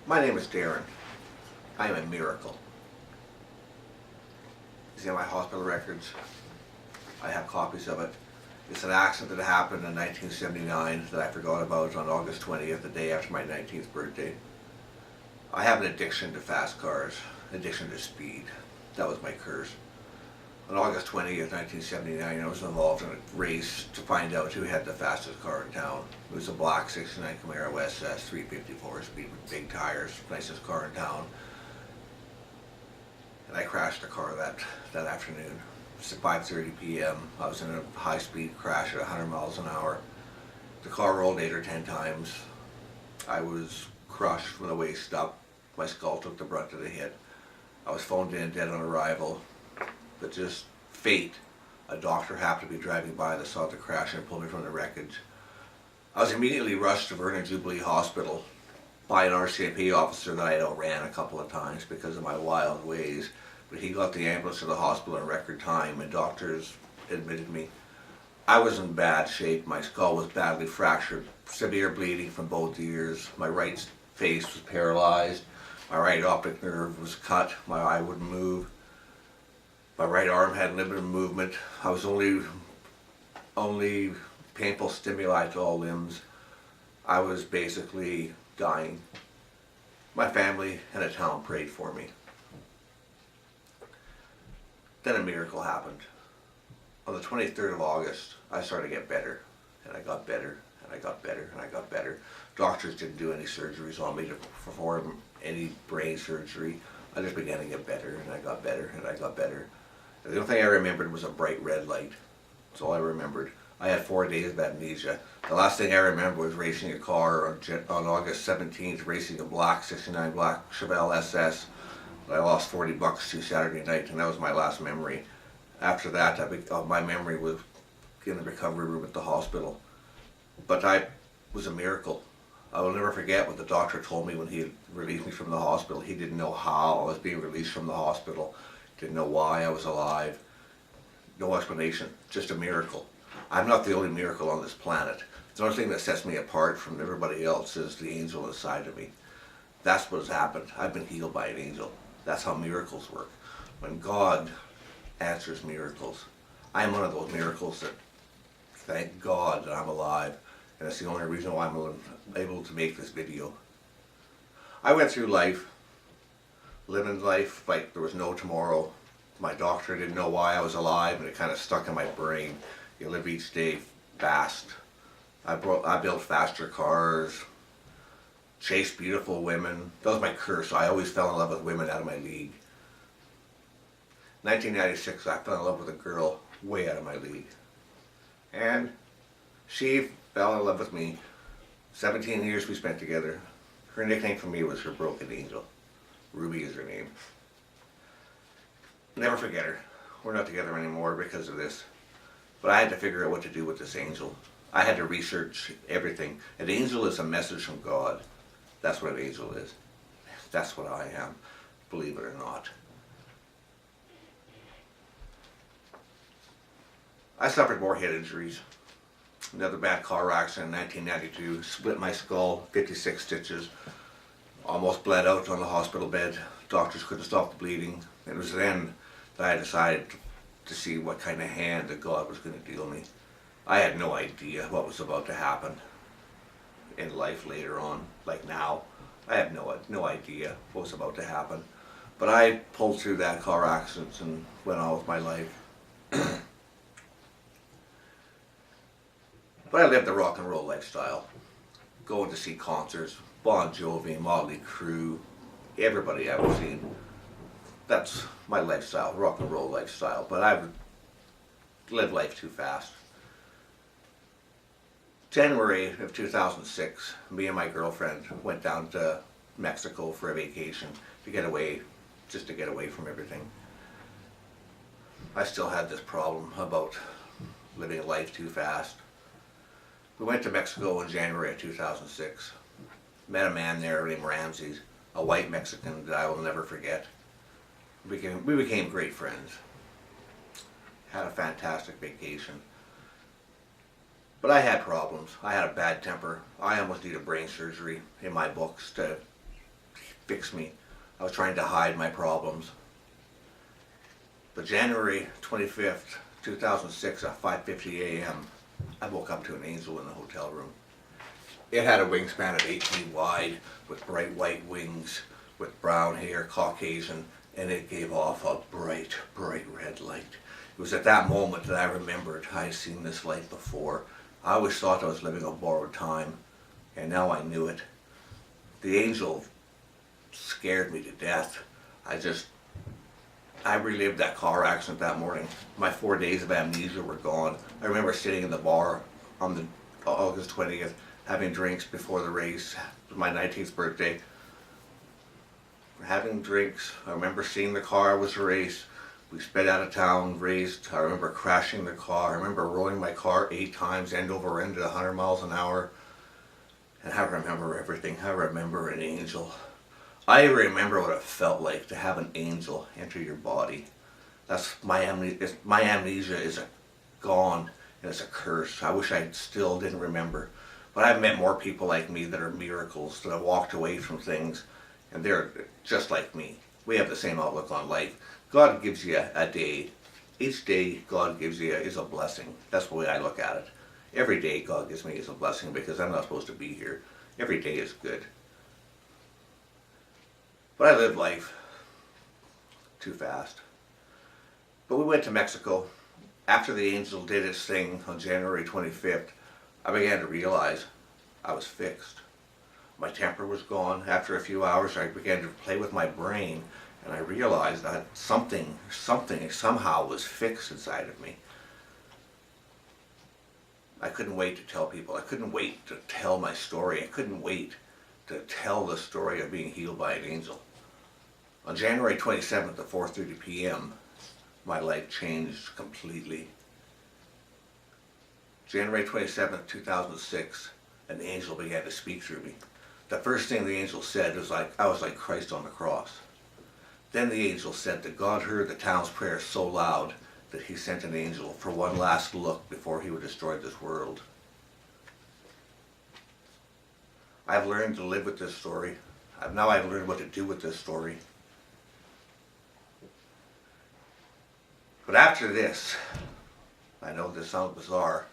My name is Darren. I am a miracle. You see my hospital records? I have copies of it. It's an accident that happened in 1979 that I forgot about on August 20th, the day after my 19th birthday. I have an addiction to fast cars, addiction to speed. That was my curse. On August 20th, 1979, I was involved in a race to find out who had the fastest car in town. It was a black 69 Camaro SS 354 speed with big tires, nicest car in town. And I crashed the car that afternoon. It was at 5:30 p.m. I was in a high-speed crash at 100 miles an hour. The car rolled 8 or 10 times. I was crushed from the waist up. My skull took the brunt of the hit. I was phoned in dead on arrival. But just fate. A doctor happened to be driving by that saw the crash and pulled me from the wreckage. I was immediately rushed to Vernon Jubilee Hospital by an RCMP officer that I outran a couple of times because of my wild ways. But he got the ambulance to the hospital in record time, and doctors admitted me. I was in bad shape. My skull was badly fractured, severe bleeding from both ears. My right face was paralyzed. My right optic nerve was cut. My eye wouldn't move. My right arm had limited movement. I was only painful stimuli to all limbs. I was basically dying. My family and the town prayed for me. Then a miracle happened. On the 23rd of August, I started to get better, and I got better, and I got better, and I got better. Doctors didn't do any surgeries on me to perform any brain surgery. I just began to get better, and I got better, and I got better. And the only thing I remembered was a bright red light. That's all I remembered. I had 4 days of amnesia. The last thing I remember was racing a car on August 17th, racing a black 69 black Chevelle SS. I lost $40 to Saturday night, and that was my last memory. After that, my memory was in the recovery room at the hospital. But I was a miracle. I will never forget what the doctor told me when he released me from the hospital. He didn't know how I was being released from the hospital. Didn't know why I was alive. No explanation. Just a miracle. I'm not the only miracle on this planet. The only thing that sets me apart from everybody else is the angel inside of me. That's what has happened. I've been healed by an angel. That's how miracles work. When God answers miracles, I'm one of those miracles that thank God that I'm alive. And that's the only reason why I'm able to make this video. I went through life, living life like there was no tomorrow. My doctor didn't know why I was alive, and it kind of stuck in my brain. You live each day fast. I built faster cars, chased beautiful women. That was my curse. I always fell in love with women out of my league. 1996, I fell in love with a girl way out of my league. And she fell in love with me. 17 years we spent together. Her nickname for me was her broken angel. Ruby is her name. Never forget her. We're not together anymore because of this. But I had to figure out what to do with this angel. I had to research everything. An angel is a message from God. That's what an angel is. That's what I am, believe it or not. I suffered more head injuries. Another bad car accident in 1992. Split my skull, 56 stitches. Almost bled out on the hospital bed. Doctors couldn't stop the bleeding. It was then that I decided to see what kind of hand that God was going to deal me. I had no idea what was about to happen in life later on, like now. I have no idea what was about to happen. But I pulled through that car accident and went on with my life. But I lived the rock and roll lifestyle. Going to see concerts, Bon Jovi, Motley Crue, everybody I've seen. That's my lifestyle, rock and roll lifestyle. But I've lived life too fast. January of 2006, me and my girlfriend went down to Mexico for a vacation to get away, just to get away from everything. I still had this problem about living life too fast. We went to Mexico in January of 2006. Met a man there named Ramses, a white Mexican that I will never forget. We became great friends. Had a fantastic vacation. But I had problems. I had a bad temper. I almost needed brain surgery in my books to fix me. I was trying to hide my problems. But January 25th, 2006 at 5:50 a.m., I woke up to an angel in the hotel room. It had a wingspan of 8 feet wide, with bright white wings, with brown hair, Caucasian, and it gave off a bright, bright red light. It was at that moment that I remembered I had seen this light before. I always thought I was living on borrowed time, and now I knew it. The angel scared me to death. I relived that car accident that morning. My 4 days of amnesia were gone. I remember sitting in the bar on the August 20th, having drinks before the race, my 19th birthday. Having drinks. I remember seeing the car was a race. We sped out of town, raced. I remember crashing the car. I remember rolling my car 8 times, end over end at 100 miles an hour. And I remember everything. I remember an angel. I remember what it felt like to have an angel enter your body. That's my amnesia. My amnesia is gone, and it's a curse. I wish I still didn't remember. But I've met more people like me that are miracles, that have walked away from things, and they're just like me. We have the same outlook on life. God gives you a day. Each day God gives you is a blessing. That's the way I look at it. Every day God gives me is a blessing because I'm not supposed to be here. Every day is good. But I live life too fast. But we went to Mexico. After the angel did its thing on January 25th, I began to realize I was fixed. My temper was gone. After a few hours, I began to play with my brain, and I realized that something somehow was fixed inside of me. I couldn't wait to tell people. I couldn't wait to tell my story. I couldn't wait to tell the story of being healed by an angel. On January 27th at 4:30 p.m., my life changed completely. January 27th, 2006, an angel began to speak through me. The first thing the angel said was I was like Christ on the cross. Then the angel said that God heard the town's prayer so loud that he sent an angel for one last look before he would destroy this world. I've learned to live with this story. Now I've learned what to do with this story. But after this, I know this sounds bizarre,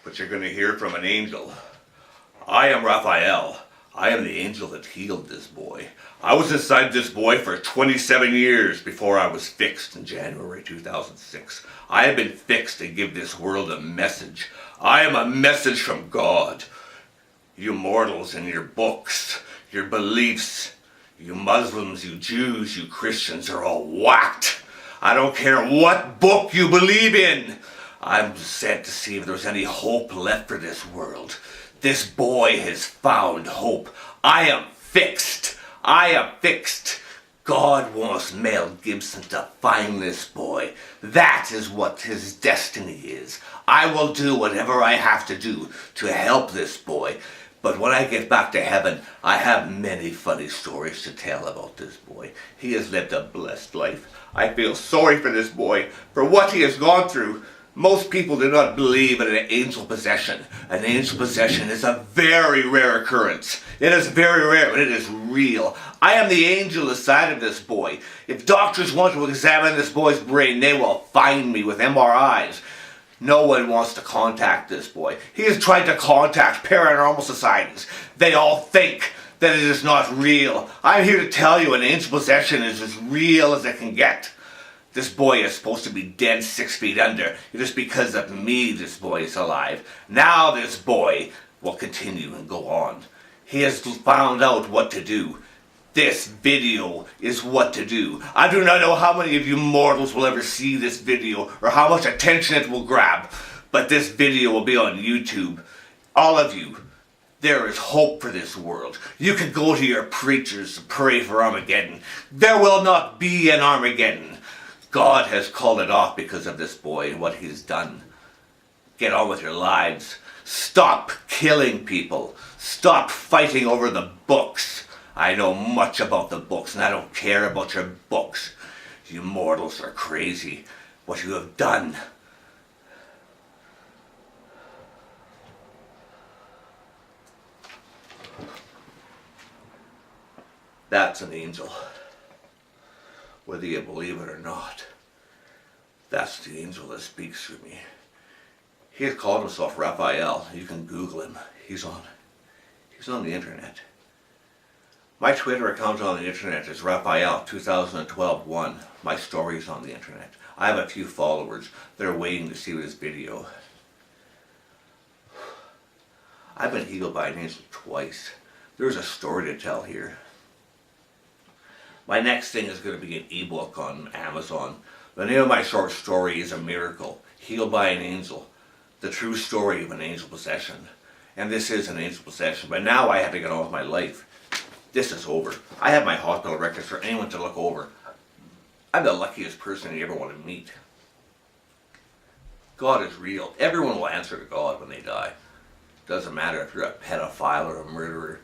but you're going to hear from an angel. I am Raphael. I am the angel that healed this boy. I was inside this boy for 27 years before I was fixed in January 2006. I have been fixed to give this world a message. I am a message from God. You mortals and your books, your beliefs, you Muslims, you Jews, you Christians are all whacked. I don't care what book you believe in. I'm sent to see if there's any hope left for this world. This boy has found hope. I am fixed. I am fixed. God wants Mel Gibson to find this boy. That is what his destiny is. I will do whatever I have to do to help this boy. But when I get back to heaven, I have many funny stories to tell about this boy. He has lived a blessed life. I feel sorry for this boy, for what he has gone through. Most people do not believe in an angel possession. An angel possession is a very rare occurrence. It is very rare, but it is real. I am the angel inside of this boy. If doctors want to examine this boy's brain, they will find me with MRIs. No one wants to contact this boy. He has tried to contact paranormal societies. They all think that it is not real. I'm here to tell you an angel possession is as real as it can get. This boy is supposed to be dead 6 feet under. It is because of me this boy is alive. Now this boy will continue and go on. He has found out what to do. This video is what to do. I do not know how many of you mortals will ever see this video or how much attention it will grab, but this video will be on YouTube. All of you, there is hope for this world. You can go to your preachers and pray for Armageddon. There will not be an Armageddon. God has called it off because of this boy and what he's done. Get on with your lives. Stop killing people. Stop fighting over the books. I know much about the books and I don't care about your books. You mortals are crazy. What you have done. That's an angel. Whether you believe it or not, that's the angel that speaks through me. He has called himself Raphael. You can Google him. He's on the internet. My Twitter account on the internet is Raphael 2012-1. My story's on the internet. I have a few followers. They're waiting to see this video. I've been healed by an angel twice. There's a story to tell here. My next thing is going to be an ebook on Amazon. The name of my short story is A Miracle, Healed by an Angel. The true story of an angel possession. And this is an angel possession, but now I have to get on with my life. This is over. I have my hospital records for anyone to look over. I'm the luckiest person you ever want to meet. God is real. Everyone will answer to God when they die. Doesn't matter if you're a pedophile or a murderer.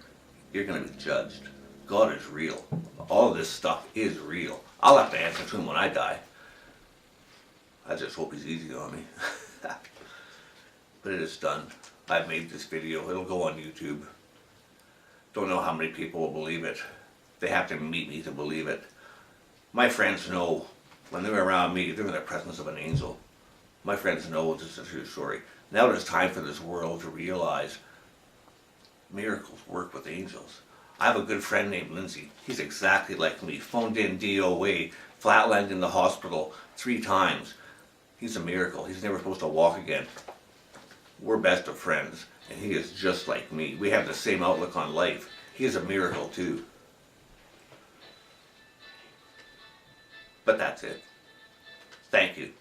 You're going to be judged. God is real. All of this stuff is real. I'll have to answer to him when I die. I just hope he's easy on me. But it is done. I've made this video. It'll go on YouTube. Don't know how many people will believe it. They have to meet me to believe it. My friends know when they're around me, they're in the presence of an angel. My friends know this is a true story. Now it is time for this world to realize miracles work with angels. I have a good friend named Lindsay. He's exactly like me. Phoned in DOA, flatlined in the hospital 3 times. He's a miracle. He's never supposed to walk again. We're best of friends, and he is just like me. We have the same outlook on life. He is a miracle too. But that's it. Thank you.